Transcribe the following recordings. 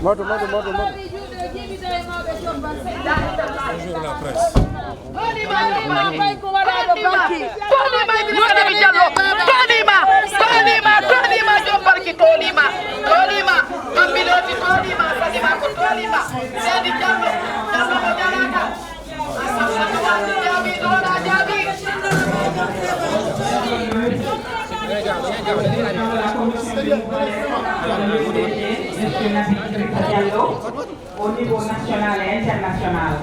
Bonjour la presse. Au niveau national et international.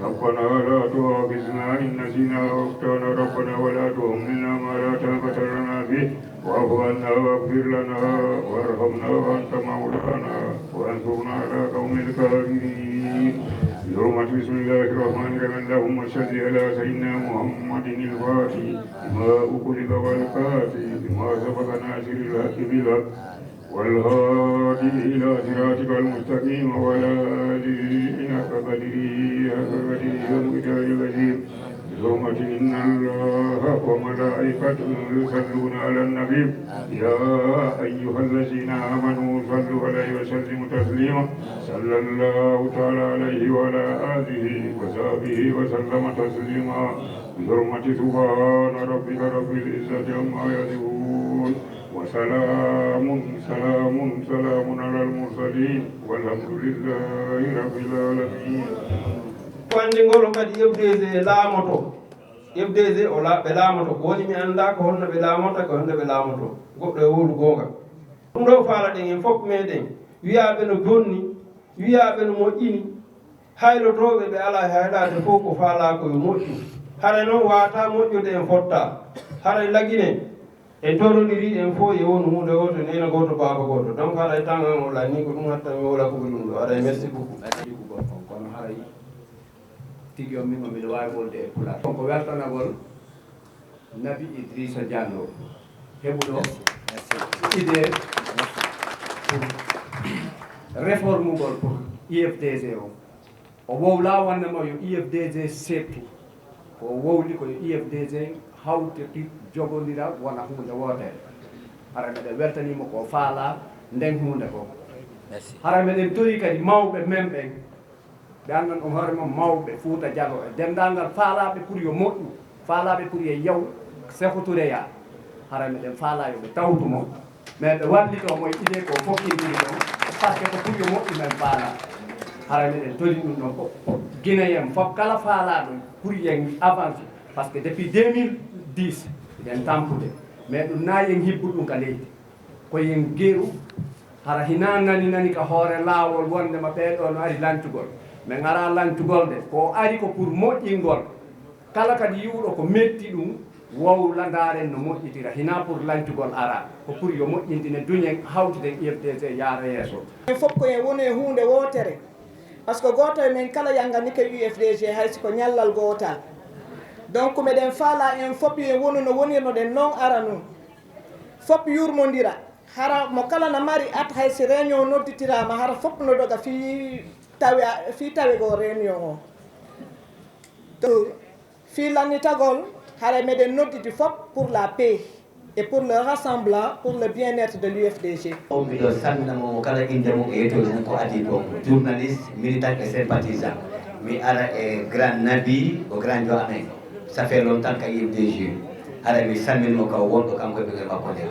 ربنا لا تؤاخذنا إن نسينا وأخطأنا ربنا ولا تحملنا ما لا طاقة لنا به واعف عنا واغفر لنا وارحمنا وأنت مولانا وانصرنا على قوم الكافرين بحرمة بسم الله الرحمن الرحيم اللهم صل على سيدنا محمد الفاتح ما أغلق والكافي بما سبق ناصر الحق بالحق والهادي إلى صراطك المستقيم وعلى آله حق قدره ومقداره العظيم بحرمة إن الله وملائكته يصلون على النبي يا أيها الذين آمنوا صلوا عليه وسلموا تسليما صلى الله تعالى عليه وعلى آله وصحبه وسلم تسليما بحرمة سبحان ربك رب العزة عما يصفون وسلام على المرسلين والحمد لله رب العالمين. Ngolo kadi yebdese laamoto yebdese o ɓe laamoto ko woni mi annda ko honno ɓe laamota ko honno ɓe laamoto goɗɗo e wolu goonga ɗum ɗo faala ɗen en fof meɗen wiyaɓe no bonni wiyaɓe no moƴƴini haylotoɓe ɓe ala haydade fof ko faala ko yo moƴƴu hara noon wata moƴƴude en fotta hara lagine en torodiri en fof e wonu hunde woto nena goto baba goto donc haɗa tan an ola ni ko ɗum hatta mi wola ko ɗum ɗo aɗa merci beaucoup kono haray tigi o min miɗo wawi wolde e pulaar ko weltanagol Nabi Idrissa Diallo heɓuɗo idée pour réforme gol pour IFDG o wowla wonnema yo IFDG settu ko wowli ko yo IFDG hawtati jogodira wona hunde wotere hara meɗen weltanima ko faala nden hunde ko hara meɗen tori kadi mawɓe men ɓen ɓe andan on hoore mum mawɓe Fouta Diallo e dendagal faalaɓe pour yo moƴƴu faalaɓe pour yo yaw sehotoreya hara meɗen faala yoɓe tawtumo mais ɓe wallitomo e idée ko fokkindiri ɗon par ce que ko pour yo moƴƴu men faala hara meɗen tori ɗum ɗon fof guinéen fof kala faalaɗo pour yen avance par ce que depuis 2010 eɗen tampude mais ɗum na yen hibbu ɗum ka leydi koyen geeru hara hina nani ka hoore laawol wondema ɓeɗo no ari lancugol mais gara lancugol de ko ari ko pour moƴƴingol kala kadi yiwɗo ko metti ɗum wowla ndaren no moƴƴitira hina pour lancugol ara ko pour yo moƴƴintine duñen hawtiden IFDG yaara yeeso fof koye woni e hunde wotere par ce que goto e men kala yangani ke UFDG haysi ko ñallal gotal donc meɗen faala en fof yo wonu no wonirnoɗen noon ara nun fof yurmodira hara mo kala no mari at haysi réunion nodditirama hara fof no doga fi tawe go réunion o fi lannitagol hara meɗen nodditi fof pour la paix et pour le rassemblement pour le bien-être de l'UFDG. O miɗo sannamo kala inde mum e yettoji mum ko adi ɗo journaliste militant et sympathisant mi ara e grand Nabi o grand jo amen ça fait longtemps ka UFDG haray mi salminmo ka wonɗo kanko e ɓeɓe makko nde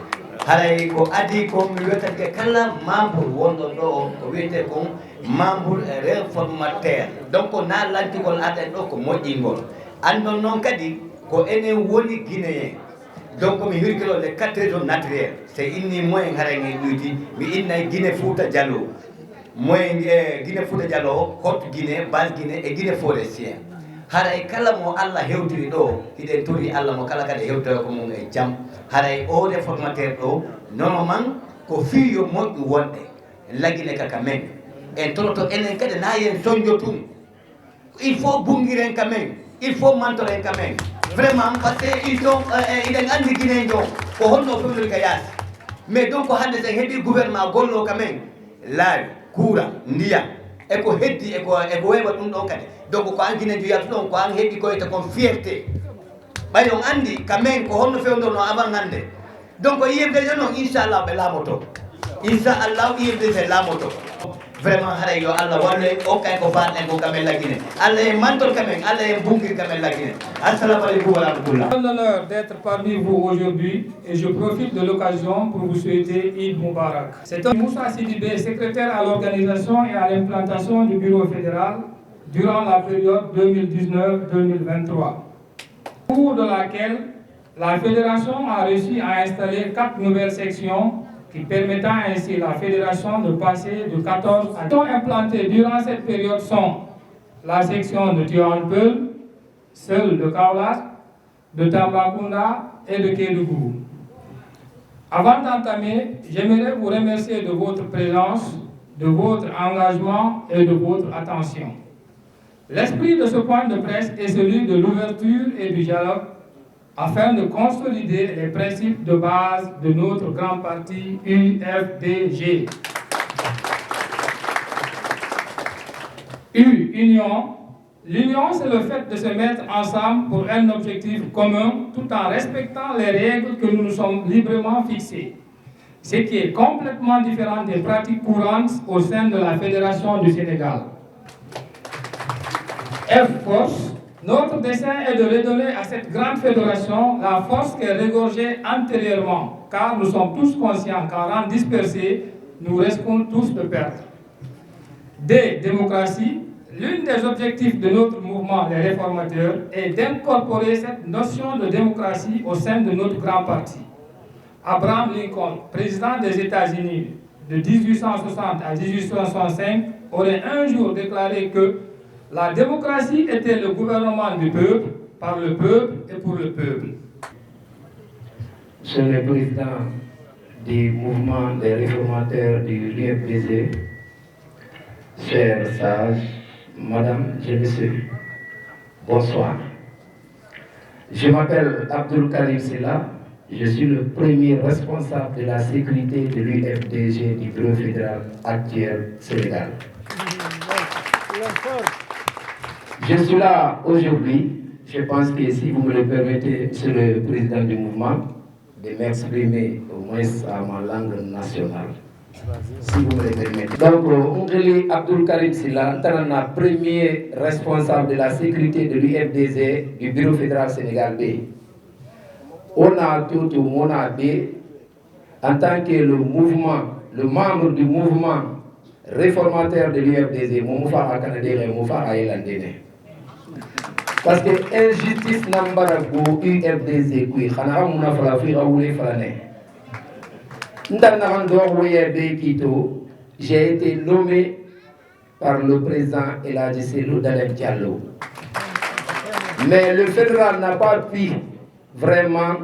haray ko adi ko mi wiyetake kala membre wonɗo ɗo ko wiyete kon membre réformateur donc na lantigol aɗen ɗo ko moƴƴingol andon noon kadi ko enen woni guinéen donc mi hirkilo les 4 régions naturelles c'est inni moyen haray nge ɗuyti mi innay Guinée Fouta Diallo moyen Guinée Fouta Diallo o Haute Guinée Basse Guinée e Guinée forestière haray kala mo Allah hewtiri ɗo hiɗen tori Allah mo kala kadi hewtoyo ko mum e jaam haray o réformateur ɗo normalement ko fiyo moƴƴu wonɗe laguine kaka men en toroto enen kadi na yen soñjo tum il faut bungiren ka men il faut mentoren ka men vraiment par ce que ils sont iɗen andi guinéen jo ko honno fewtori ka yaasi mais donc hande sen heeɓi gouvernement gollo ka men laawi courant ndiyam eko heddi eko weeɓa ɗum ɗon kadi donc ko an guinéen jo yaltu ɗon ko an heeɓi koyta kon fierté ɓay on andi ka men ko honno fewdorno avant hande donc IFDG non inchallah ɓe laamoto inchallah IFDG laamoto vraiment haɗa yo Allah walle o kay ko faɗen ko kamen laggine Allah e mantol kamen Allah e bungir kamen laggine assalamu aleykum wa rahmatullah. J'ai l'honneur d'être parmi vous aujourd'hui et je profite de l'occasion pour vous souhaiter Eid Mubarak. C'est Moussa Sidibé, secrétaire à l'organisation et à l'implantation du bureau fédéral durant la période 2019-2023, au cours de laquelle la fédération a réussi à installer 4 nouvelles sections qui permettant ainsi la fédération de passer de 14 à 10. Implantées durant cette période sont la section de Tivaouane-Peulh, celle de Kaolack, de Tambacounda et de Kédougou. Avant d'entamer, j'aimerais vous remercier de votre présence, de votre engagement et de votre attention. L'esprit de ce point de presse est celui de l'ouverture et du dialogue afin de consolider les principes de base de notre grand parti UFDG. Union. L'union, c'est le fait de se mettre ensemble pour un objectif commun tout en respectant les règles que nous nous sommes librement fixées. Ce qui est complètement différent des pratiques courantes au sein de la Fédération du Sénégal. Force. Notre dessein est de redonner à cette grande fédération la force qu'elle regorgeait antérieurement, car nous sommes tous conscients qu'en rang dispersé, nous risquons tous de perdre. Démocratie. L'un des objectifs de notre mouvement, les réformateurs, est d'incorporer cette notion de démocratie au sein de notre grand parti. Abraham Lincoln, président des États-Unis de 1860 à 1865, aurait un jour déclaré que la démocratie était le gouvernement du peuple, par le peuple et pour le peuple. Monsieur le président du mouvement des réformateurs du UFDG, chers sages, Madame et Messieurs, bonsoir. Je m'appelle Abdul Karim Silla, je suis le premier responsable de la sécurité de l'UFDG du bureau fédéral actuel Sénégal. Je suis là aujourd'hui, je pense que si vous me le permettez, Monsieur le président du mouvement, de m'exprimer au moins à ma langue nationale. Si vous me le permettez. Donc, on est Abdul Karim Silla, premier responsable de la sécurité de l'UFDG du bureau fédéral Sénégal B. On a tout au monde B en tant que le membre du mouvement réformateur de l'UFDG, Moumoufa à Canada et Moumoufa à Elandene. Parce que injustice n'ambara go UFDG kui xana amuna fala fi rawule fala ne ndana ndo woye be kito j'ai été nommé par le président Eladji Cellou Dalein Diallo, mais le fédéral n'a pas pu vraiment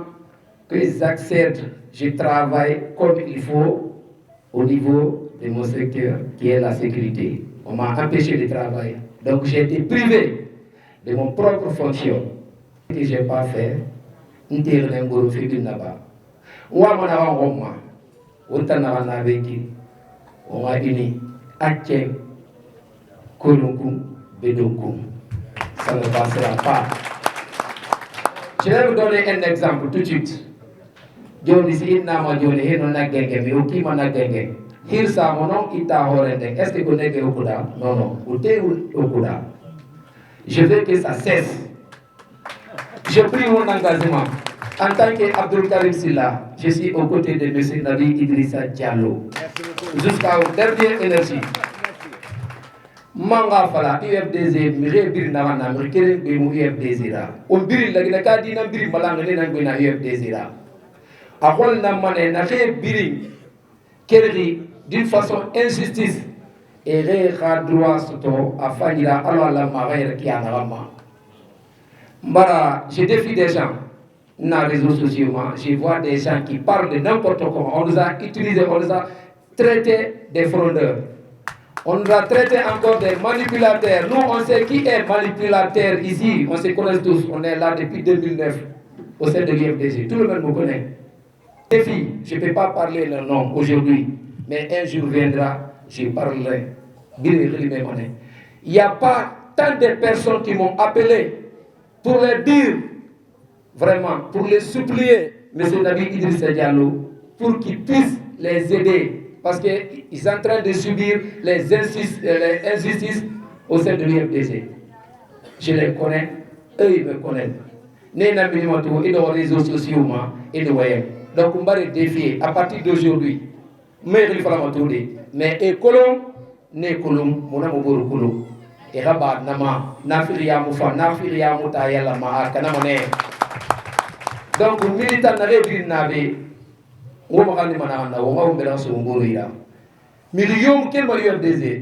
que j'accepte, je travaille comme il faut au niveau de mon secteur qui est la sécurité. On m'a empêché de travailler, donc j'ai été privé de mon propre fonction que je n'ai pas fait. On m'a uni Atien, Kolunkum, Bedunkum. Ça ne passera pas. Je vais vous donner un exemple tout de suite. Est-ce que vous connaissez Okuda? Non, non. Okuda. Je veux que ça cesse. Je prie mon engagement. En tant qu'Abdul Karim Silla, je suis aux côtés de M. Nabi Idrissa Diallo. Jusqu'à la dernière énergie. Manga fala UFDG mire bir na wana mire be mu UFDG ra. On bir la gina ka dina bir malanga ne na ngena UFDG ra. A hol na mané na fe biri kerri d'une façon injustice et ré droit soto a fanira alors la marère qui en rama. Mbara, je défie des gens dans les réseaux sociaux, je vois des gens qui parlent de n'importe comment. On nous a utilisés, on nous a traités des fraudeurs. On nous a traités encore des manipulateurs. Nous, on sait qui est manipulateur ici. On se connaît tous. On est là depuis 2009 au sein de l'IFDG. Tout le monde me connaît. Les filles, je ne peux pas parler leur nom aujourd'hui, mais un jour viendra, je parlerai. Il n'y a pas tant de personnes qui m'ont appelé pour leur dire vraiment pour les supplier, M. Nabi Idrissa Diallo, pour qu'il puisse les aider, parce qu'ils sont en train de subir les injustices au sein de l'UFDG. Je les connais, eux ils me connaissent. Ils sont sur les réseaux sociaux et les voyants. Donc on va les défier à partir d'aujourd'hui. Mais Kolom, ne Kolom, mon amour Kolom. Et Rabat Nama, Nafiria Moufa, Nafiria Mouta Yala Maa, Kanamone. Donc, le militant n'avait pas de navet. On va aller manana, on va ouvrir sur Mouria. Millions quel moyen désir.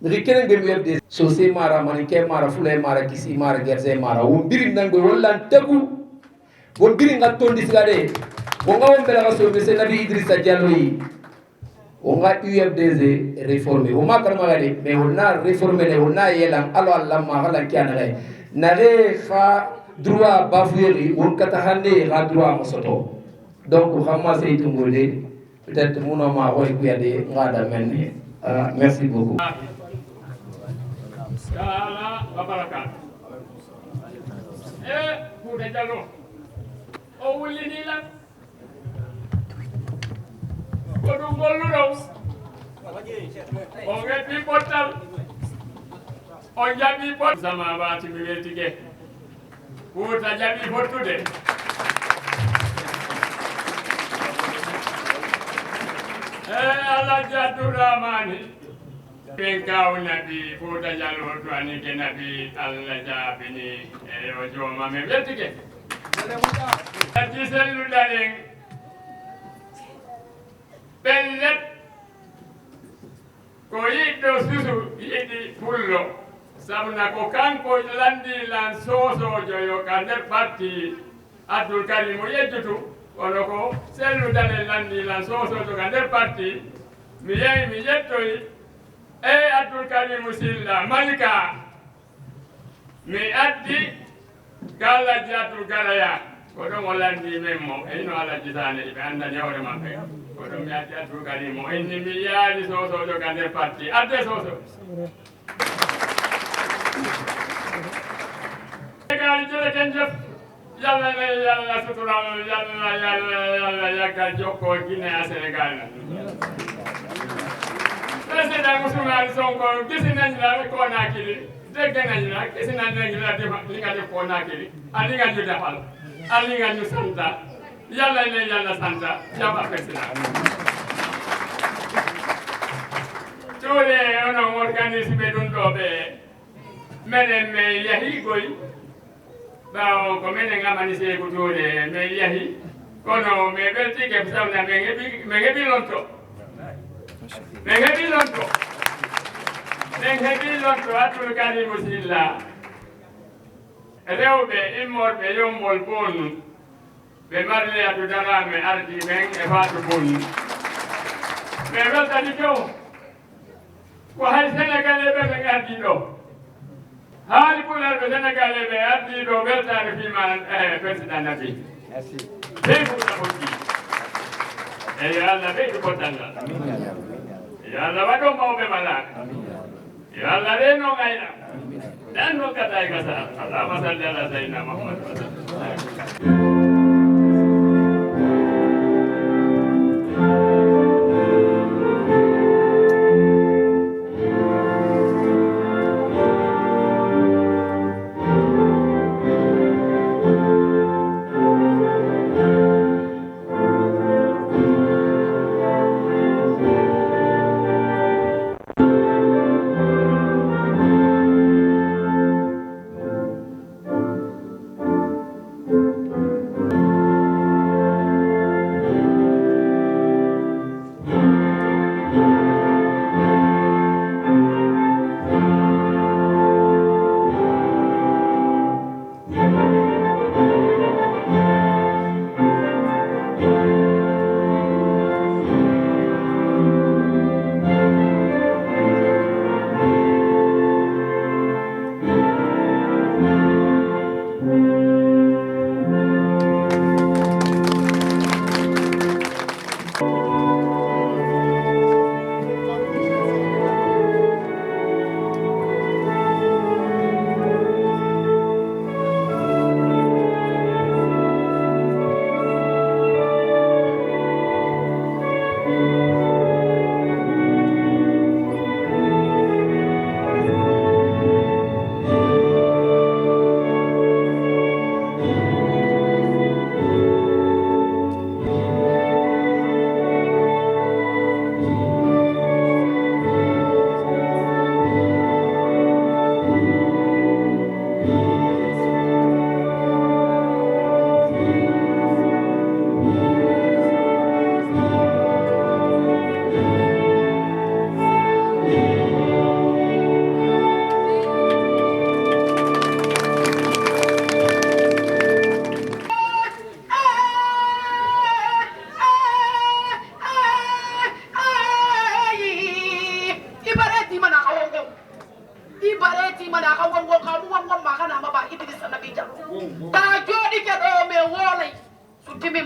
Mais quel est le désir? Saucé Mara, Maniké Mara, Foulé Mara, Kissi Mara, Gerze Mara, on birin nango, on l'antabu. On birin à ton discardé. On va ouvrir sur M. Nabi Idrissa Diallo. On va UFDZ réformer. On va carrément mais on a réformé, on a yélan, alors Allah m'a la kianare. N'avez pas droit bafouer, on katahane a droit à soto. Donc, on va c'est tout molé. Peut-être mon nom a regardé, merci beaucoup. Kala babarakat. Pour les dialogues. On vous le dit là. Kodum gollu rose. On get portal. On jabi pot sama baati mi weltige. Kuuta jabi fottude. Allah jaddu ramani. Penkaw nabi Fouta Diallo to anike nabi Allah jabini e o joma me weltige. Ati sellu dalen bellet ko yiɗɗo susu yiɗi pullo sabuna ko kanko landi lan sosojo yo ka nder parti Abdoul Karim mo yejjutu kono ko sellu dale landi lan sosojo ka nder parti mi yehi mi yettoyi Abdoul Karim Silla Malika mi addi gallaji Abdoul Galaya ko ɗon o landi men mo ino ala jitane ɓe andani hewre maɓɓe ko ɗum mi addi Abdoul Karim o inni mi yaali sosojo ka nder parti adde soso gali jereken jef yalla ne yalla sutural yalla yaggal jokko Guinée a Sénégal président Ousmane Sonko gisi nañ la Conakry dégg nañ la gisi nañ la li nga def Conakry ali nga ñu defal ali nga ñu santa yalla ne yalla santa jaba président tole ono organisme dun dobe menen me yahi goy bawo ko menen ngamani se ko tole me yahi kono me belti ke fawna me ngebi lonto Mengebi lonto Abdoul Karim Silla rewɓe immorɓe yombol bonu ɓe marleyatu darame ardi men e fatu bonu mais weltani kew ko hay sénégalais ɓe ardi ɗo haali pularɓe sénégalais ɓe ardi ɗo weltani fima président Nabi ɓey fuɗa hokki eyo Allah ɓeydu pottalla ya Allah waɗo mawɓe malaka ya Allah reno gayna dan no kata gasa Allahumma salli ala sayyidina Muhammad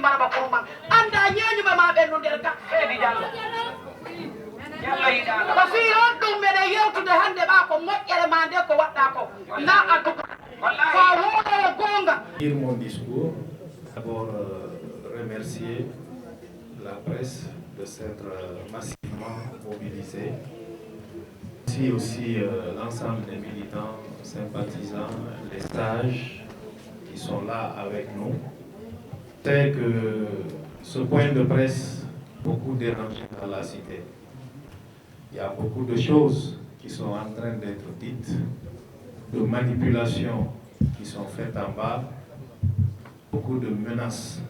mbaraba kuruman anda ñeñuma ma ɓennu nder ga feedi diallo ko fi on ɗum meɗe yewtude hannde ɓa ko moƴƴere ma nde ko waɗɗa ko na antuka ko woɗowo gonga. Mon discours, d'abord remercier la presse de s'être massivement mobilisée. Merci aussi l'ensemble des militants, sympathisants, les sages qui sont là avec nous. C'est que ce point de presse beaucoup dérangé dans la cité. Il y a beaucoup de choses qui sont en train d'être dites, de manipulations qui sont faites en bas, beaucoup de menaces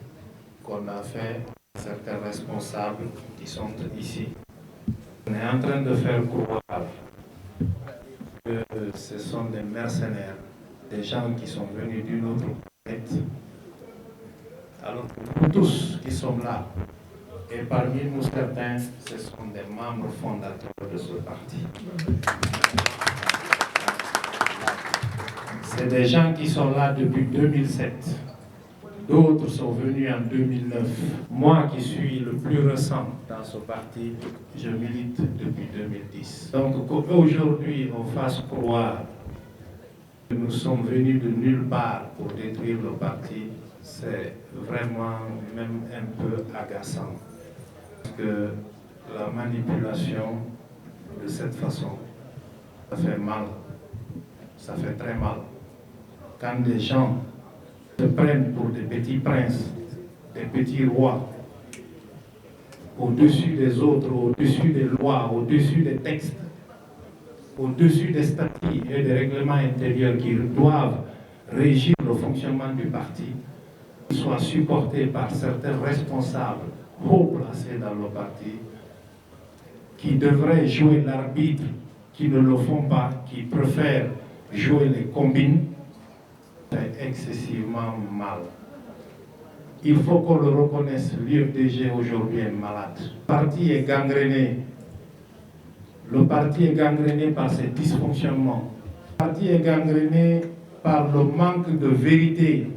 qu'on a fait à certains responsables qui sont ici. On est en train de faire croire que ce sont des mercenaires, des gens qui sont venus d'une autre planète. Alors que nous tous qui sommes là, et parmi nous certains, ce sont des membres fondateurs de ce parti. C'est des gens qui sont là depuis 2007. D'autres sont venus en 2009. Moi qui suis le plus récent dans ce parti, je milite depuis 2010. Donc qu'aujourd'hui on fasse croire que nous sommes venus de nulle part pour détruire le parti, c'est vraiment même un peu agaçant. Parce que la manipulation de cette façon, ça fait mal. Ça fait très mal. Quand des gens se prennent pour des petits princes, des petits rois, au-dessus des autres, au-dessus des lois, au-dessus des textes, au-dessus des statuts et des règlements intérieurs qui doivent régir le fonctionnement du parti, soient supportés par certains responsables haut placés dans le parti, qui devraient jouer l'arbitre, qui ne le font pas, qui préfèrent jouer les combines, c'est excessivement mal. Il faut qu'on le reconnaisse, l'UFDG aujourd'hui est malade. Le parti est gangréné. Le parti est gangréné par ses dysfonctionnements. Le parti est gangréné par le manque de vérité.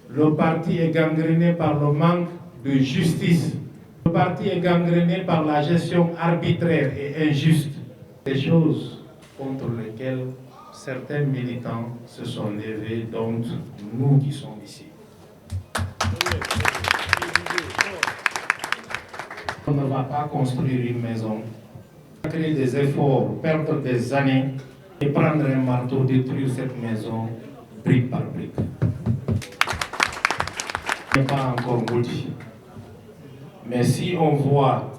Le parti est gangréné par le manque de justice. Le parti est gangréné par la gestion arbitraire et injuste. Des choses contre lesquelles certains militants se sont levés, dont nous qui sommes ici. On ne va pas construire une maison, créer des efforts, perdre des années et prendre un marteau, détruire cette maison brique par brique. Ce n'est pas encore maudit. Mais si on voit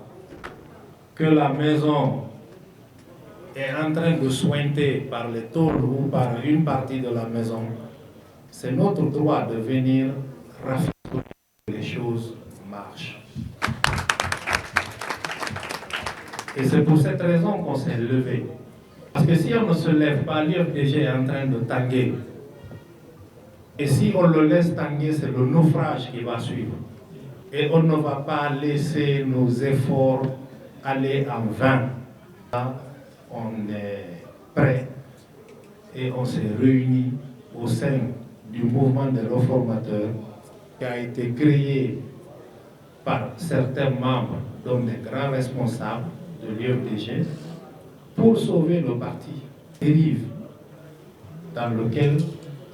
que la maison est en train de sointer par les tôles ou par une partie de la maison, c'est notre droit de venir rafraîchir que les choses marchent. Et c'est pour cette raison qu'on s'est levé. Parce que si on ne se lève pas, l'UFDG est en train de tanguer. Et si on le laisse tanguer, c'est le naufrage qui va suivre. Et on ne va pas laisser nos efforts aller en vain. Là, on est prêt et on s'est réunis au sein du mouvement des réformateurs qui a été créé par certains membres, dont des grands responsables de l'UFDG, pour sauver le parti dérive dans lequel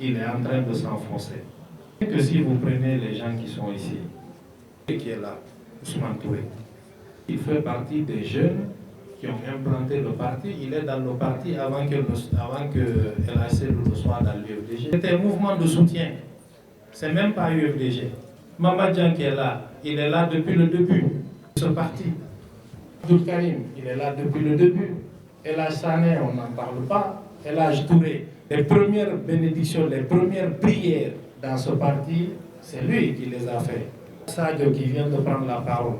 il est en train de s'enfoncer. Et que si vous prenez les gens qui sont ici, et qui est là, Ousmane Touré, il fait partie des jeunes qui ont implanté le parti. Il est dans le parti avant que LHC le soit dans l'UFDG. C'était un mouvement de soutien. C'est même pas UFDG. Mamadjan qui est là, il est là depuis le début de ce parti. Abdul Karim, il est là depuis le début. LH Sané, on n'en parle pas. LH Touré, les premières bénédictions, les premières prières dans ce parti, c'est lui qui les a fait. Sadio qui vient de prendre la parole.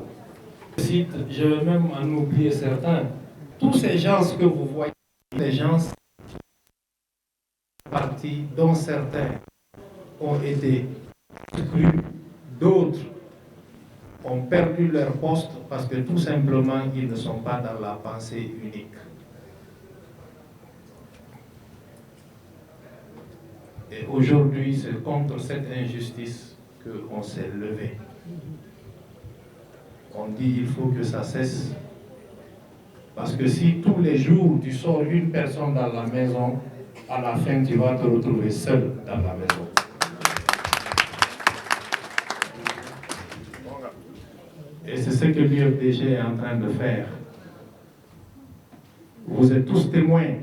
Je vais même en oublier certains. Tous ces gens que vous voyez, les gens partis dont certains ont été exclus, d'autres ont perdu leur poste parce que tout simplement ils ne sont pas dans la pensée unique. Et aujourd'hui, c'est contre cette injustice qu'on s'est levé. On dit il faut que ça cesse. Parce que si tous les jours tu sors une personne dans la maison, à la fin tu vas te retrouver seul dans la maison. Et c'est ce que l'UFDG est en train de faire. Vous êtes tous témoins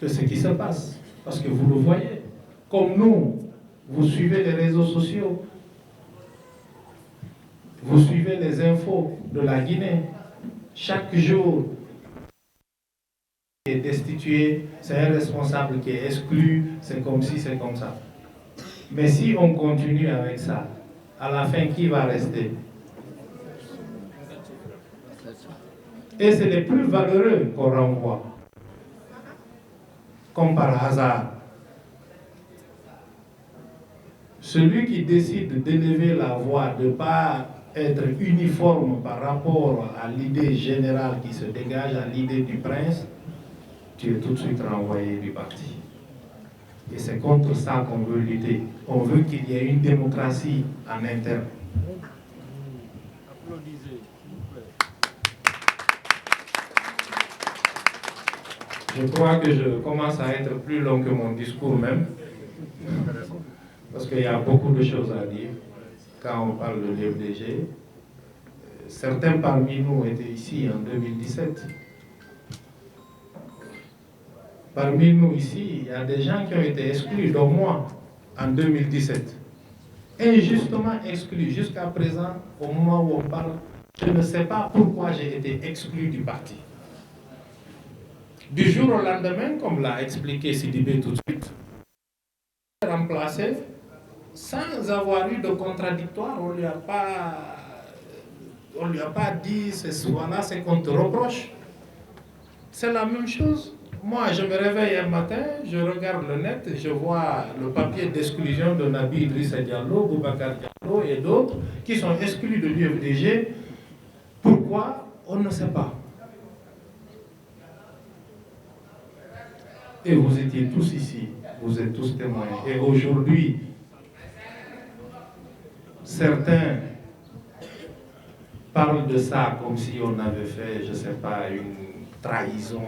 de ce qui se passe, parce que vous le voyez. Comme nous, vous suivez les réseaux sociaux, vous suivez les infos de la Guinée. Chaque jour, est destitué, c'est un responsable qui est exclu, c'est comme si, c'est comme ça. Mais si on continue avec ça, à la fin, qui va rester? Et c'est les plus valeureux qu'on renvoie. Comme par hasard. Celui qui décide d'élever la voix, de ne pas être uniforme par rapport à l'idée générale qui se dégage, à l'idée du prince, tu es tout de suite renvoyé du parti. Et c'est contre ça qu'on veut lutter. On veut qu'il y ait une démocratie en interne. Je crois que je commence à être plus long que mon discours même, parce qu'il y a beaucoup de choses à dire quand on parle de l'UFDG. Certains parmi nous étaient ici en 2017. Parmi nous ici, il y a des gens qui ont été exclus, dont moi, en 2017. Injustement exclus jusqu'à présent, au moment où on parle, je ne sais pas pourquoi j'ai été exclu du parti. Du jour au lendemain, comme l'a expliqué Sidibé tout de suite, remplacé sans avoir eu de contradictoire. On ne lui a pas dit voilà ce qu'on te reproche. C'est la même chose. Moi, je me réveille un matin, je regarde le net, je vois le papier d'exclusion de Nabi Idrissa Diallo, Boubacar Diallo et d'autres qui sont exclus de l'UFDG. Pourquoi? On ne sait pas. Et vous étiez tous ici, vous êtes tous témoins. Et aujourd'hui, certains parlent de ça comme si on avait fait, je ne sais pas, une trahison.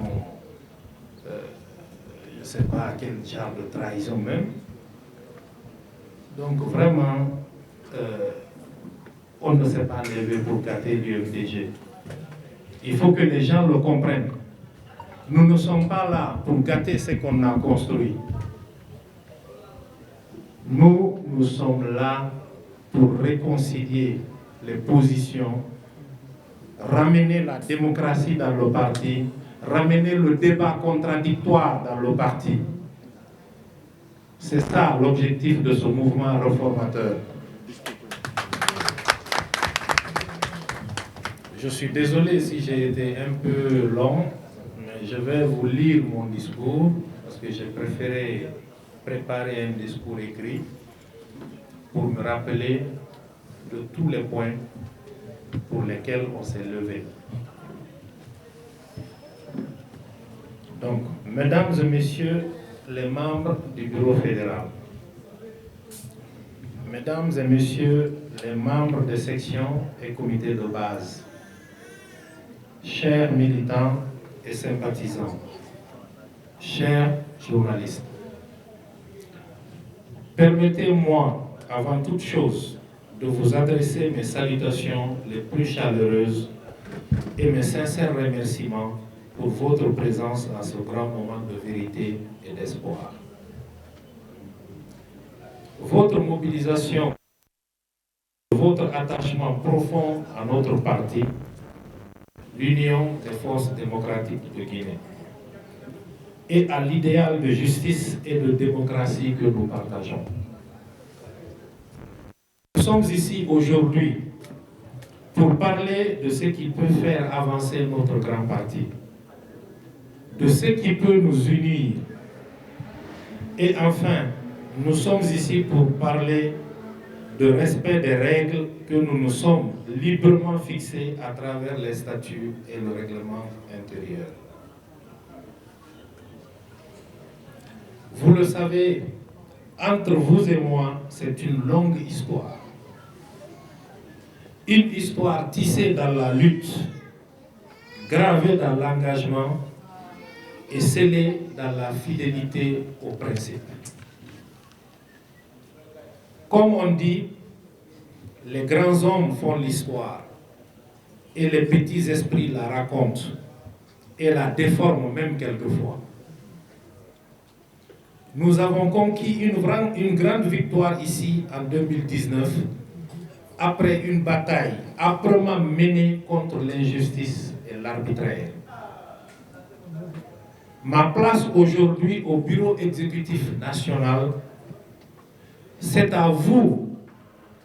Je ne sais pas quel genre de trahison même. Donc vraiment, on ne s'est pas levé pour gâter l'UFDG. Il faut que les gens le comprennent. Nous ne sommes pas là pour gâter ce qu'on a construit. Nous sommes là pour réconcilier les positions, ramener la démocratie dans le parti, ramener le débat contradictoire dans le parti. C'est ça l'objectif de ce mouvement réformateur. Je suis désolé si j'ai été un peu long, mais je vais vous lire mon discours parce que j'ai préféré préparer un discours écrit pour me rappeler de tous les points pour lesquels on s'est levé. Donc, mesdames et messieurs les membres du bureau fédéral, mesdames et messieurs les membres des sections et comités de base, chers militants et sympathisants, chers journalistes, permettez-moi, avant toute chose, de vous adresser mes salutations les plus chaleureuses et mes sincères remerciements pour votre présence à ce grand moment de vérité et d'espoir. Votre mobilisation, votre attachement profond à notre parti, l'Union des forces démocratiques de Guinée, et à l'idéal de justice et de démocratie que nous partageons. Nous sommes ici aujourd'hui pour parler de ce qui peut faire avancer notre grand parti, de ce qui peut nous unir. Et enfin, nous sommes ici pour parler de respect des règles que nous nous sommes librement fixées à travers les statuts et le règlement intérieur. Vous le savez, entre vous et moi, c'est une longue histoire. Une histoire tissée dans la lutte, gravée dans l'engagement et scellée dans la fidélité aux principes. Comme on dit, les grands hommes font l'histoire et les petits esprits la racontent et la déforment même quelquefois. Nous avons conquis une grande victoire ici en 2019 après une bataille âprement menée contre l'injustice et l'arbitraire. Ma place aujourd'hui au bureau exécutif national, c'est à vous,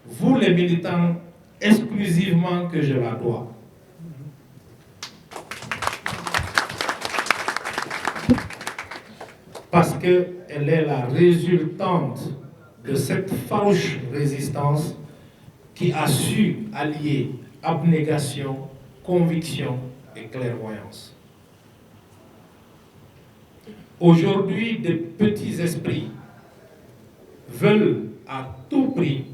vous les militants, exclusivement que je la dois. Parce qu'elle est la résultante de cette farouche résistance qui a su allier abnégation, conviction et clairvoyance. Aujourd'hui, des petits esprits veulent à tout prix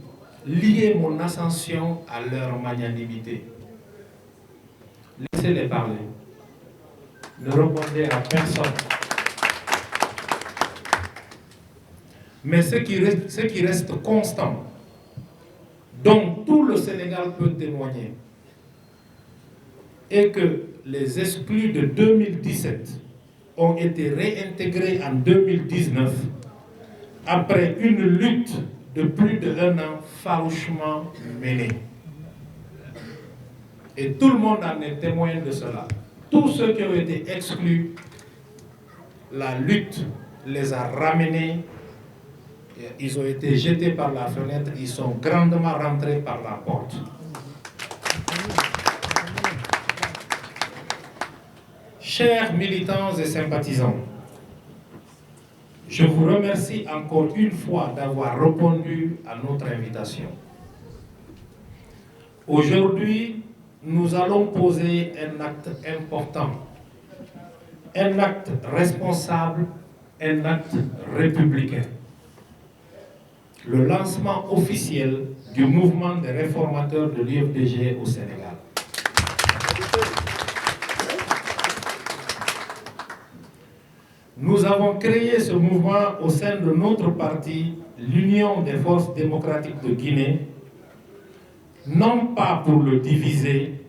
lier mon ascension à leur magnanimité. Laissez-les parler. Ne répondez à personne. Mais ce qui reste constant, dont tout le Sénégal peut témoigner, est que les exclus de 2017 ont été réintégrés en 2019 après une lutte de plus d'1 an farouchement menée. Et tout le monde en est témoin de cela. Tous ceux qui ont été exclus, la lutte les a ramenés. Ils ont été jetés par la fenêtre, ils sont grandement rentrés par la porte. Chers militants et sympathisants, je vous remercie encore une fois d'avoir répondu à notre invitation. Aujourd'hui, nous allons poser un acte important, un acte responsable, un acte républicain. Le lancement officiel du mouvement des réformateurs de l'UFDG au Sénégal. Nous avons créé ce mouvement au sein de notre parti, l'Union des forces démocratiques de Guinée, non pas pour le diviser,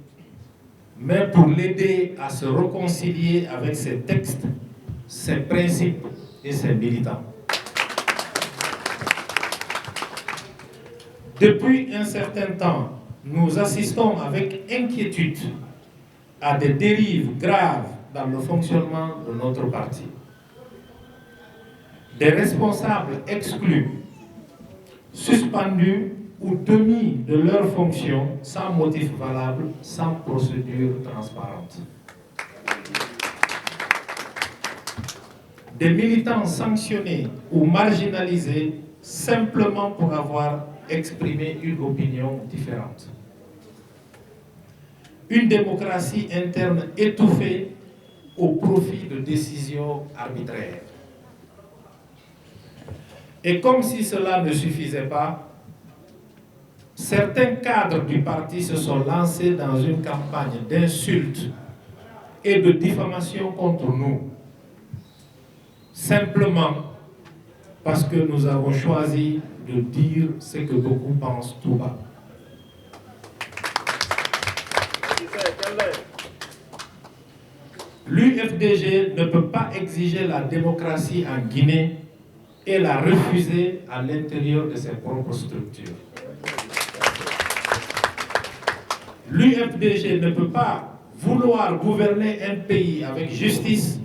mais pour l'aider à se réconcilier avec ses textes, ses principes et ses militants. Depuis un certain temps, nous assistons avec inquiétude à des dérives graves dans le fonctionnement de notre parti. Des responsables exclus, suspendus ou démis de leurs fonctions sans motif valable, sans procédure transparente. Des militants sanctionnés ou marginalisés simplement pour avoir exprimé une opinion différente. Une démocratie interne étouffée au profit de décisions arbitraires. Et comme si cela ne suffisait pas, certains cadres du parti se sont lancés dans une campagne d'insultes et de diffamation contre nous, simplement parce que nous avons choisi de dire ce que beaucoup pensent tout bas. L'UFDG ne peut pas exiger la démocratie en Guinée et la refuser à l'intérieur de ses propres structures. L'UFDG ne peut pas vouloir gouverner un pays avec justice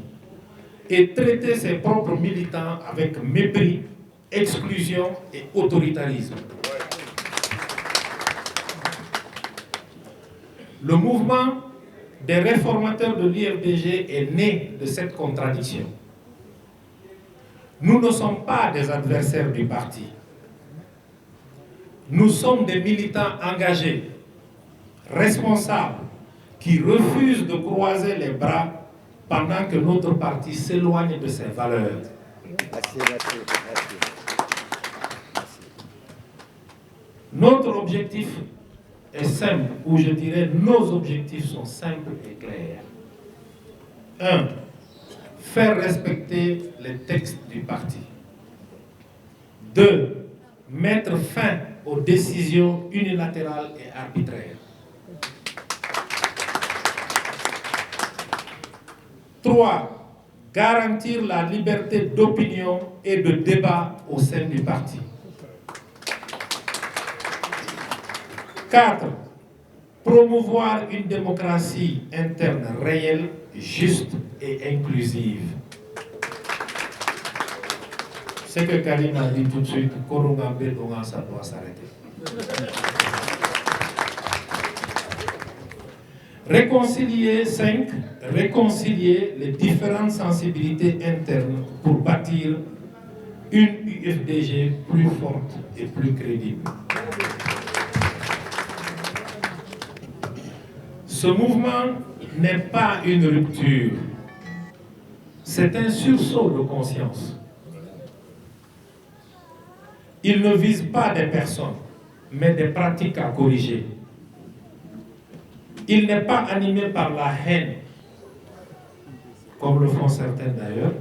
et traiter ses propres militants avec mépris, exclusion et autoritarisme. Le mouvement des réformateurs de l'UFDG est né de cette contradiction. Nous ne sommes pas des adversaires du parti. Nous sommes des militants engagés, responsables, qui refusent de croiser les bras pendant que notre parti s'éloigne de ses valeurs. Merci. Notre objectif est simple, ou je dirais nos objectifs sont simples et clairs. 1. Faire respecter les textes du parti. 2. Mettre fin aux décisions unilatérales et arbitraires. 3. Garantir la liberté d'opinion et de débat au sein du parti. 4. Promouvoir une démocratie interne réelle, juste et inclusive. C'est que Karim a dit tout de suite, Korongabé Donga, ça doit s'arrêter. Réconcilier 5. Réconcilier les différentes sensibilités internes pour bâtir une UFDG plus forte et plus crédible. Ce mouvement n'est pas une rupture, c'est un sursaut de conscience. Il ne vise pas des personnes, mais des pratiques à corriger. Il n'est pas animé par la haine, comme le font certains d'ailleurs,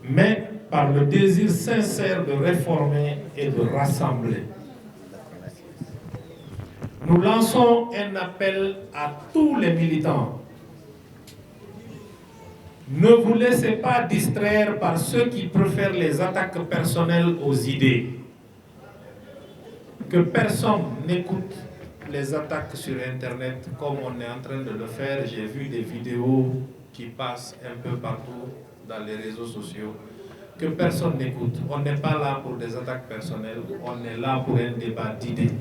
mais par le désir sincère de réformer et de rassembler. Nous lançons un appel à tous les militants. Ne vous laissez pas distraire par ceux qui préfèrent les attaques personnelles aux idées. Que personne n'écoute les attaques sur Internet comme on est en train de le faire. J'ai vu des vidéos qui passent un peu partout dans les réseaux sociaux. Que personne n'écoute. On n'est pas là pour des attaques personnelles, on est là pour un débat d'idées.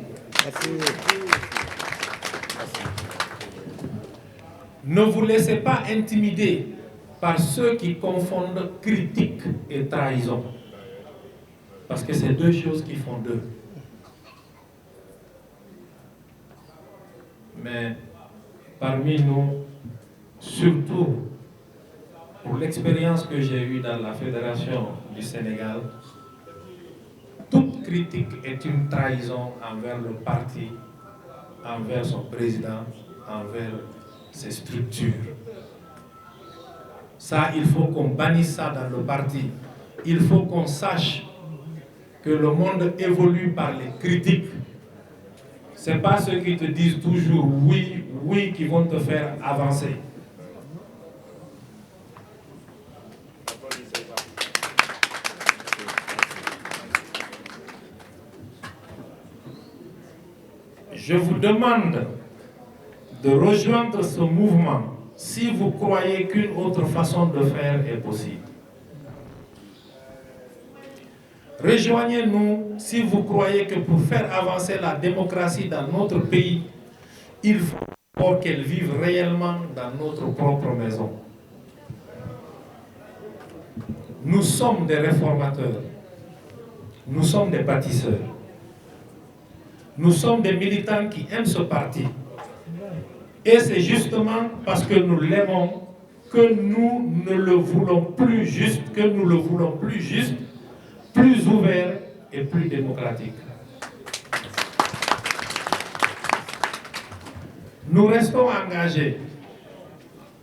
Ne vous laissez pas intimider par ceux qui confondent critique et trahison. Parce que c'est deux choses qui font deux. Mais parmi nous, surtout pour l'expérience que j'ai eue dans la Fédération du Sénégal, toute critique est une trahison envers le parti, envers son président, envers ses structures. Ça, il faut qu'on bannisse ça dans le parti. Il faut qu'on sache que le monde évolue par les critiques. Ce n'est pas ceux qui te disent toujours oui, oui, qui vont te faire avancer. Je vous demande de rejoindre ce mouvement si vous croyez qu'une autre façon de faire est possible. Rejoignez-nous si vous croyez que pour faire avancer la démocratie dans notre pays, il faut qu'elle vive réellement dans notre propre maison. Nous sommes des réformateurs, nous sommes des bâtisseurs, nous sommes des militants qui aiment ce parti. Et c'est justement parce que nous l'aimons que nous ne le voulons plus juste, plus ouvert et plus démocratique. Nous restons engagés,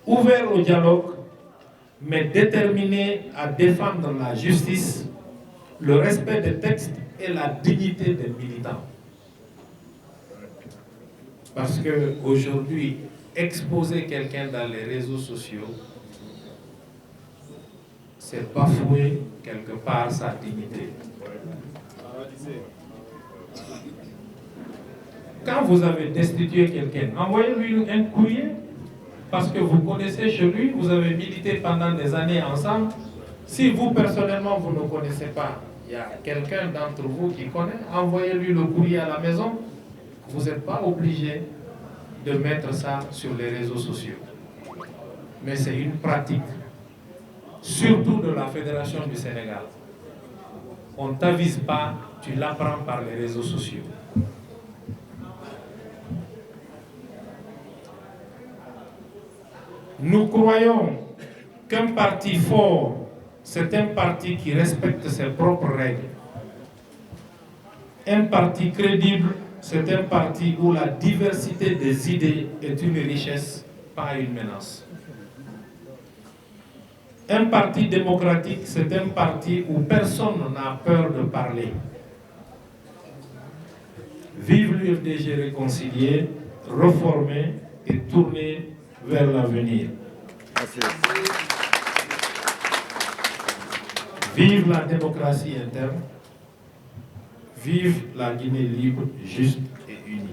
ouverts au dialogue, mais déterminés à défendre la justice, le respect des textes et la dignité des militants. Parce qu'aujourd'hui, exposer quelqu'un dans les réseaux sociaux, c'est bafouer quelque part sa dignité. Quand vous avez destitué quelqu'un, envoyez-lui un courrier, parce que vous connaissez chez lui, vous avez milité pendant des années ensemble. Si vous, personnellement, vous ne connaissez pas, il y a quelqu'un d'entre vous qui connaît, envoyez-lui le courrier à la maison. Vous n'êtes pas obligé de mettre ça sur les réseaux sociaux. Mais c'est une pratique, surtout de la Fédération du Sénégal. On ne t'avise pas, tu l'apprends par les réseaux sociaux. Nous croyons qu'un parti fort, c'est un parti qui respecte ses propres règles. Un parti crédible, c'est un parti où la diversité des idées est une richesse, pas une menace. Un parti démocratique, c'est un parti où personne n'a peur de parler. Vive l'UFDG réconcilié, reformé et tourné vers l'avenir. Vive la démocratie interne. Vive la Guinée libre, juste et unie.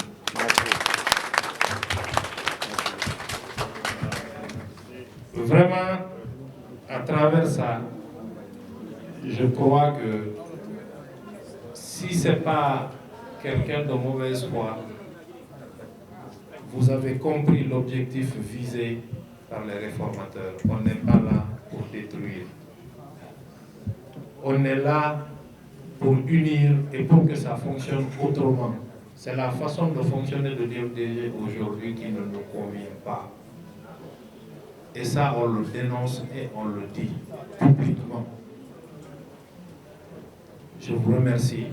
Vraiment, à travers ça, je crois que si ce n'est pas quelqu'un de mauvaise foi, vous avez compris l'objectif visé par les réformateurs. On n'est pas là pour détruire. On est là pour unir et pour que ça fonctionne autrement. C'est la façon de fonctionner de l'UFDG aujourd'hui qui ne nous convient pas. Et ça, on le dénonce et on le dit publiquement. Je vous remercie.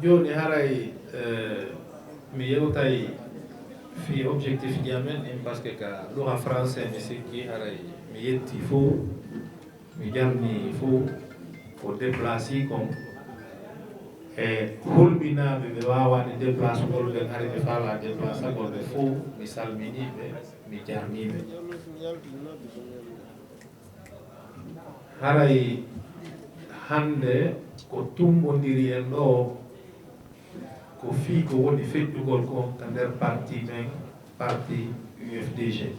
Joni haray mi yewtay fi objectif jamen parce que ka lugha français mi sikki haray mi yetti fo mi jarni fo ko déplacer comme e hulɓinaɓe ɓe wawani déplacegol ɓe hari ɓe faala déplacegol ɓe fo mi salminiɓe mi jarniɓe haray hande ko tumbodiri en ɗo ko fii ko woni feƴƴugol ko ka nder parti men parti UFDG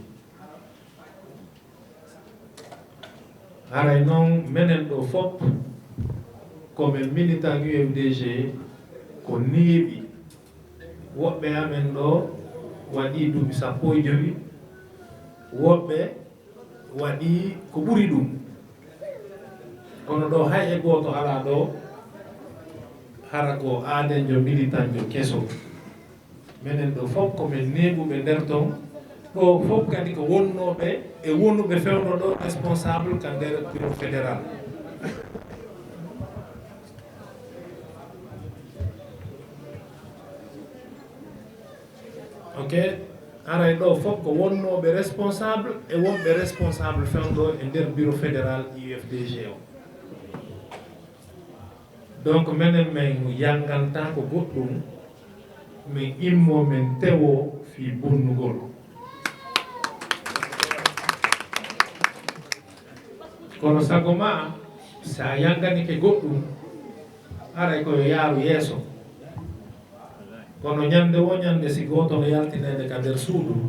haray noon menen ɗo fof komin militant UFDG ko neeɓi woɓɓe amen ɗo waɗi duuɓi 15 woɓɓe waɗi ko ɓuri ɗum kono ɗo hay e goto ala ɗo hara ko aadenjo militant jo keso minen ɗo fof komin neeɓuɓe nder ton ɗo fof kadi ko wonnoɓe e wonuɓe fewno ɗo responsable ka nder bureau fédéral ok aray ɗo fof ko wonnoɓe responsable e wonɓe responsable fewɗo e nder bureau fédéral UFDG o donc menen min yanganta ko goɗɗum min immo min tewo fi bonnugol kono sago ma sa yanganike goɗɗum aray koyo yaaru yeeso kono ñande wo ñande si goto no yaltinede ka nder suudu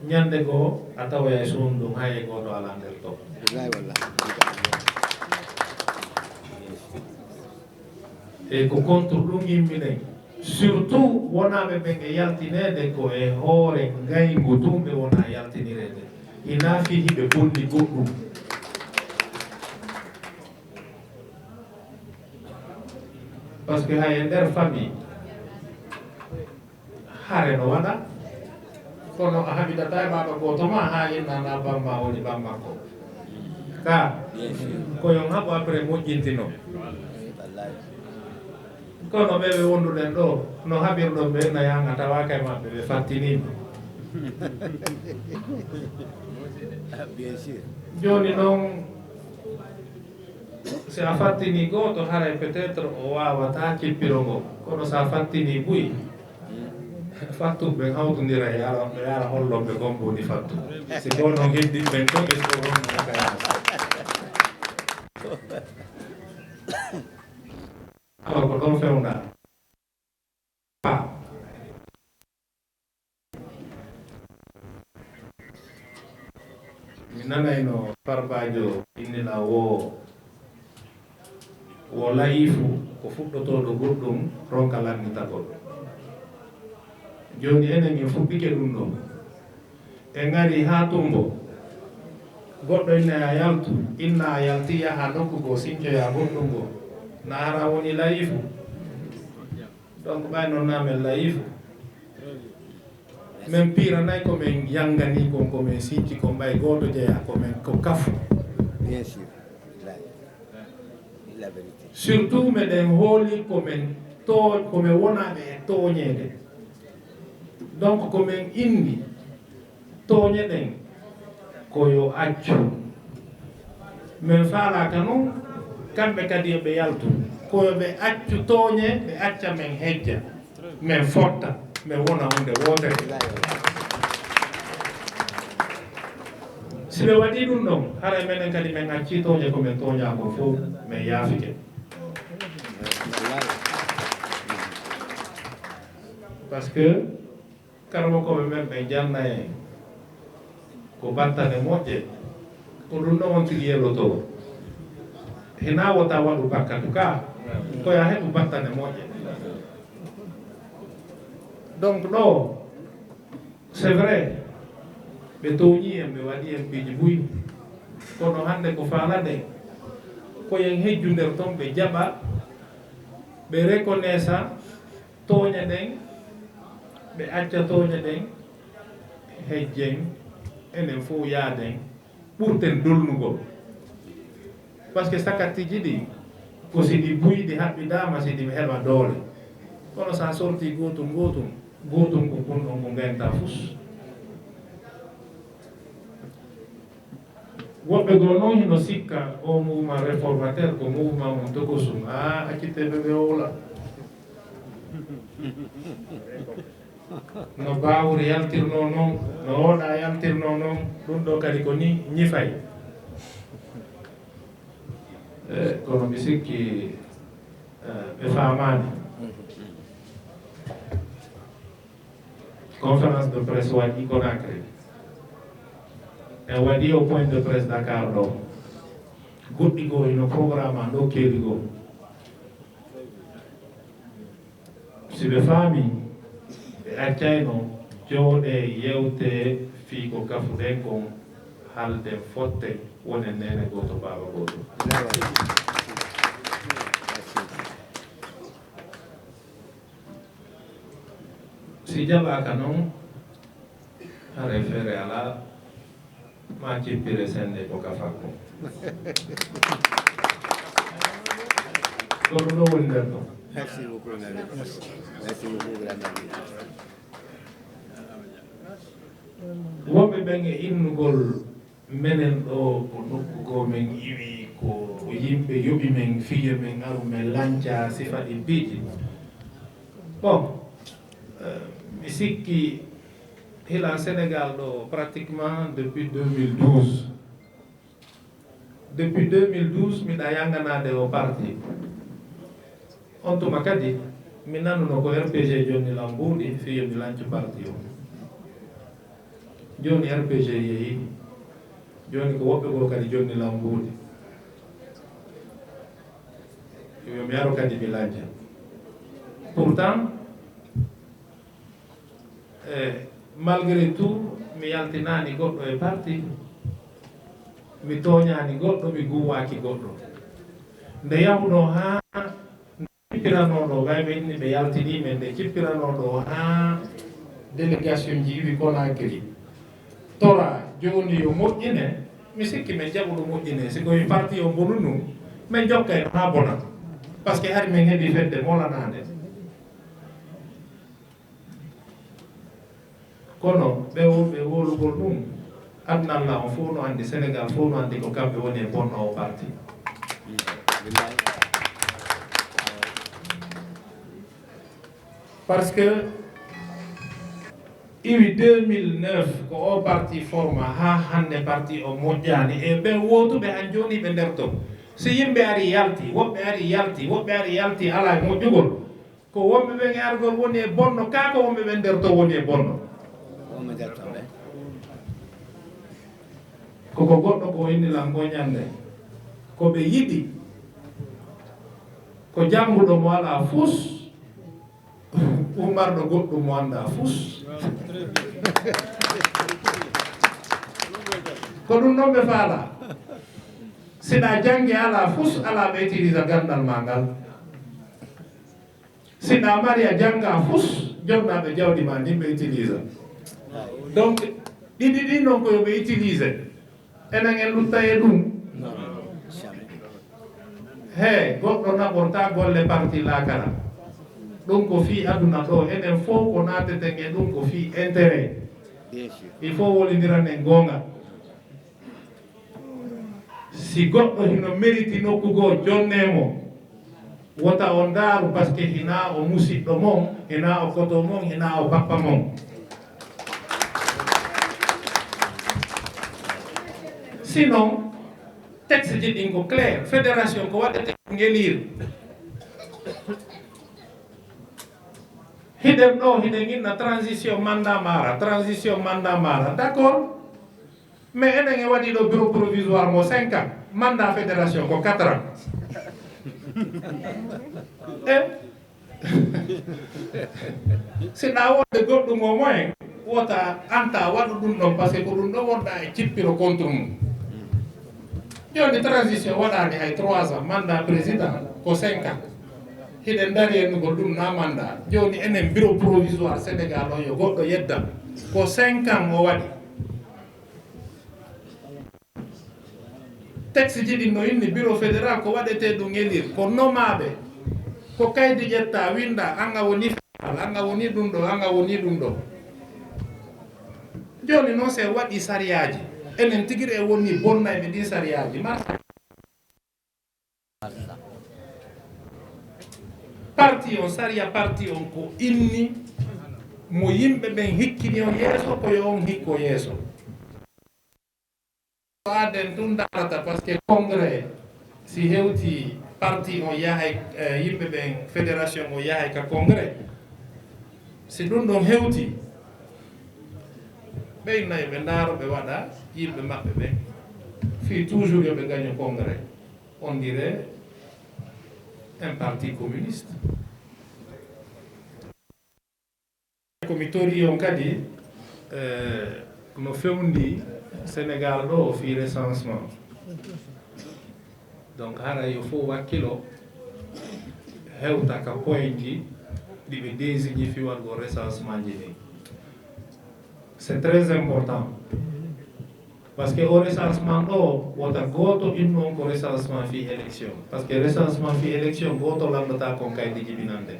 ñande goo a tawoya e suun ɗum hay e goto ala nder to e ko contre ɗum yimminen surtout wonaɓe ɓen e yaltinede ko e hoore ngaygu tum ɓe wona yaltinirede ina fi hiɓe bonni goɗɗum par ce que hay e nder famille hare no waɗa kono a haɓidata e baba goto ma ha innana bamma woni bammakko ka koyon haɓo après moƴƴintino kono ɓeɓe wonduɗen ɗo no haɓirɗon ɓe nayanga tawaka e maɓɓe ɓe fattinima joni noon si a fattini goto haray peut être o wawata cippirogo kono sa fattini ɓuyi fattuɓe hawtodira ɓe yara holloɓe gomboni fattu si ko noon heddiɓen to ɓe ko wonnaka alors ko ɗon fewna mi nanayno Farbajo innila wo layifu ko fuɗɗotoɗo goɗɗum ronka lannitagol joni enen en fuɗɗike ɗum ɗo e ngari ha tumbo goɗɗo inne a yaltu inna a yalti yaha nokku go sincoya goɗɗum go na hara woni layifu donc ɓay noon namen layifu min piranay komin yangani kon komin sinci ko ɓay goto jeeya komin ko kafu bien sûr la vérité surtout meɗen hooli komin to komin wonaɓe e toñede donc komin indi toñe ɗen koyo accu min faalaka noon kamɓe kadi yoɓe yaltu koyo ɓe accu toñe ɓe acca min hejja min fotta min wona hunde wotere si ɓe waɗi ɗum ɗon hara menen kadi min acci toñe komin toña ko fof min yaafike par ce que karmo koɓe men ɓe janna en ko battane moƴƴe ko ɗum ɗon on tigi yelloto hina wota waɗu bakkatu ka koya heɓu battane moƴƴe donc ɗo c'est vrai ɓe towñi en ɓe waɗi en piiji buy kono hande ko falade koyen hejju nder ton ɓe jaɓa ɓe reconnaissa toñe ɗen ɓe acca toñe ɗen hejjen enen fof yaaden ɓurten dolnugol par ce que sakatiji ɗi ko si ɗi buyɗi haɓɓidama si ɗi heɓa doole kono sa sorti gotum gotum gotum ko gonɗon ko genta fus woɓɓe goo noon hino sikka o mouvement réformateur ko mouvement mum togosum a accitteɓe ɓe owla no Bawuri yaltirno noon no Oɗa yaltirno noon ɗum ɗo kadi ko ni ñifay kono mi sikki ɓe famani conférence de presse waɗi Conakry en waɗi o point de presse Dakar ɗo goɗɗi goo ino programme an ɗo keeli goo si ɓe faami ɓe accayno jooɗe yewte fii ko kafuɗen kon halden fotte wonen nene goto baba goto si jaɓaka noon hare feere ala ma cippire sende ko kafakko ko ɗum ɗo woni nder ɗon Merci beaucoup, merci beaucoup, grand ami. wonɓe ɓen e innugol menen ɗo ko nokku ko min iwi ko yimɓe yoɓi men fiya men aru men lanca sifaɗi piiji bon mi sikki hilan Sénégal ɗo pratiquement depuis 2012 depuis 2012 miɗa yanganade o parti on tuma kadi mi nannuno ko RPG joni lambuɗi fiya mi lancu parti o joni RPG yeehi joni ko woɓɓe goo kadi joni lambuɗi yomi yaro kadi mi lanca pourtant malgré tout mi yaltinani goɗɗo e parti mi toñani goɗɗo mi guwaki goɗɗo nde yahuno ha cippiranoɗo wayɓe inni ɓe yaltinimen nde cippiranoɗo ha délégation ji iwi Conakry tora joni yo moƴƴine mi sikki min jaɓuɗo moƴƴine sikoye parti o bonu num min jokkay ha bona par ce que hari min heeɓi fedde molanade kono ɓe wonɓe wolugol ɗum adnallah on fof no andi Sénégal fof no andi ko kamɓe woni e bonno o parti parce que iwi 2009 ko o parti forma ha hande parti o moƴƴani e ɓe wotuɓe han joni ɓe nder ton si yimɓe ari yalti woɓɓe ari yalti woɓɓe ari yalti ala e moƴƴugol ko wonɓe ɓen e argol woni e bonno ka ko wonɓe ɓen nder to woni e bonno koko goɗɗo ko innilan goñande ko ɓe yiɗi ko jannguɗo mo ala fus ummarɗo goɗɗo mo anda fus ko ɗum noon ɓe faala siɗa jangge ala fus ala ɓe utilisa gandal ma ngal siɗa mari a janga fus jonnaɓe jawdi ma ndin ɓe utilisa donc ɗiɗi ɗi noon ko yoɓe utilise enen en lutta e ɗum he goɗɗo naɓorta golle parti lakara ɗum ko fi aduna ɗo enen fof ko nateten e ɗum ko fi intérêt il faut wolodiran en gonga si goɗɗo hino mérite nokkugo jonnemo wota o ndaaru par ce que hina o musidɗo mon hina o koto mon hina o bappa mon sinon texte ji ɗin ko clair fédération ko waɗete ngelir hiɗen ɗo hiɗen inna transition mandat mara d' accord mais enen e waɗi ɗo bureau provisoire mo 5 ans mandat fédération ko 4 ans si ɗa wonde goɗɗum o moyen wota anta waɗu ɗum ɗon par ce que ko ɗum ɗo wonɗa e cippiro contre mum joni transition waɗani hay 3 ans mandat président ko 5 ans hiɗen dari hennugol ɗum na mandat joni enen bureau provisoire sénégal o yo goɗɗo yedda ko 5 ans o waɗi texte ji ɗin no inni bureau fédéral ko waɗete ɗum elir ko nomaɓe ko kaydi ƴetta winda anga woni fal anga woni ɗum ɗo anga woni ɗum ɗo joni noon se waɗi sariyaji enen tigiri e woni bonnayɓe ɗi sariyaji parti on sariya parti on ko inni mo yimɓe ɓen hikkini on yeeso ko yo on hikko yeeso aden tun darata par ce que congrès si hewti parti on yahay yimɓe ɓen fédération o yahay ka congrès si ɗum ɗon hewti ɓeynayi ɓe ndaaro ɓe waɗa yimɓe maɓɓe ɓen fi toujours yoɓe gagne congrès on dirait un parti communiste komi tori on kadi no fewndi Sénégal ɗo fi recensement donc hara yo fof wakkilo hewta ka point ji ɗiɓe désigné fi waɗgo recensement ji ni c'est très important parce que au recensement ɗo wota goto innu on ko recensement fi élection parce que recensement fi élection goto landata kon kaydi jibinande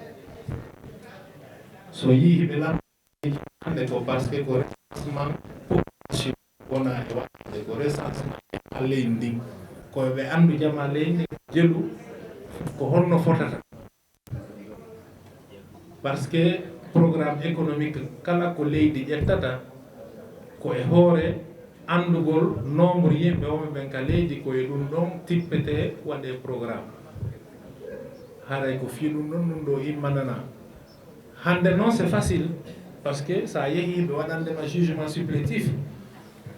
so yi hiɓe landande ko par ce que ko recensement population wona e waɗde ko recensement ha leydi ndin koɓe andu jama leydi jelu ko honno fotata par ce que programme économique kala ko leydi ƴettata ko e hoore andugol nombre yimɓe wonɓe ɓen ka leydi koye ɗum ɗon tippete waɗe programme haray ko fi ɗum ɗon ɗum ɗo immanana hande noon c'est facile par ce que sa yeehi ɓe waɗandema jugement supplétif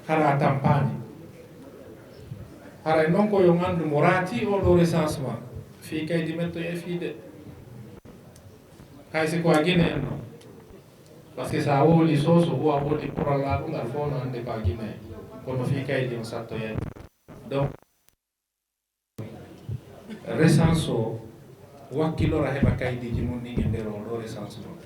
hara tampani haray noon ko yo gandu mo raati oɗo recensement fi kaydi metto e fiide hay si ko a guine en noon par ce que sa wooli soso o a woodi pouralla ɗum al fof no hande ko a guine en kono fi kaydi on sattoyen donc recense o wakkilora heɓa kaydiji mum ɗin e nder oɗo recensement